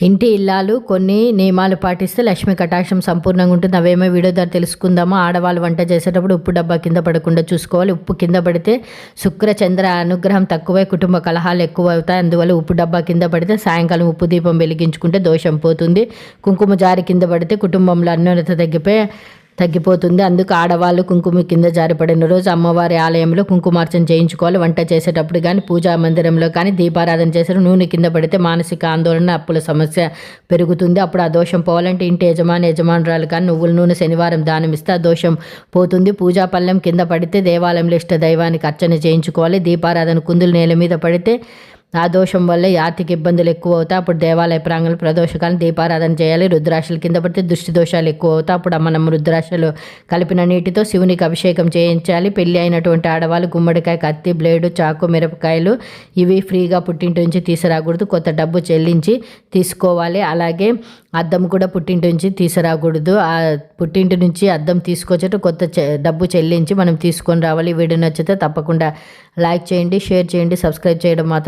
ఇంటి ఇల్లాలు కొన్ని నియమాలు పాటిస్తే లక్ష్మీ కటాక్షం సంపూర్ణంగా ఉంటుంది. అవేమో వీడియో ద్వారా తెలుసుకుందాము. ఆడవాళ్ళు వంట చేసేటప్పుడు ఉప్పు డబ్బా కింద పడకుండా చూసుకోవాలి. ఉప్పు కింద పడితే శుక్ర చంద్ర అనుగ్రహం తక్కువై కుటుంబ కలహాలు ఎక్కువ అవుతాయి. అందువల్ల ఉప్పు డబ్బా కింద పడితే సాయంకాలం ఉప్పు దీపం వెలిగించుకుంటే దోషం పోతుంది. కుంకుమ జారి కింద పడితే కుటుంబంలో అన్యోన్యత తగ్గిపోతుంది. అందుకు ఆడవాళ్ళు కుంకుమ కింద జారిపడిన రోజు అమ్మవారి ఆలయంలో కుంకుమార్చన చేయించుకోవాలి. వంట చేసేటప్పుడు కానీ పూజా మందిరంలో కానీ దీపారాధన చేసిన నూనె కింద పడితే మానసిక ఆందోళన అప్పుల సమస్య పెరుగుతుంది. అప్పుడు ఆ దోషం పోవాలంటే ఇంటి యజమానురాలు కానీ నువ్వుల నూనె శనివారం దానం ఇస్తే ఆ దోషం పోతుంది. పూజా పళ్ళెం కింద పడితే దేవాలయంలో ఇష్ట దైవానికి అర్చన చేయించుకోవాలి. దీపారాధన కుందులు నేల మీద పడితే ఆ దోషం వల్ల ఆర్థిక ఇబ్బందులు ఎక్కువ అవుతాయి. అప్పుడు దేవాలయ ప్రాంగణంలో ప్రదోషకాలను దీపారాధన చేయాలి. రుద్రాక్షల కింద పడితే దృష్టి దోషాలు ఎక్కువ అవుతాయి. అప్పుడు మనం రుద్రాక్షలు కలిపిన నీటితో శివునికి అభిషేకం చేయించాలి. పెళ్లి అయినటువంటి ఆడవాళ్ళు గుమ్మడికాయ, కత్తి, బ్లేడు, చాకు, మిరపకాయలు ఇవి ఫ్రీగా పుట్టింటి నుంచి తీసుకురాకూడదు. కొత్త డబ్బు చెల్లించి తీసుకోవాలి. అలాగే అద్దం కూడా పుట్టింటి నుంచి తీసుకురాకూడదు. ఆ పుట్టింటి నుంచి అద్దం తీసుకొచ్చేట కొత్త డబ్బు చెల్లించి మనం తీసుకొని రావాలి. వీడియో నచ్చితే తప్పకుండా లైక్ చేయండి, షేర్ చేయండి, సబ్స్క్రైబ్ చేయడం మాత్రం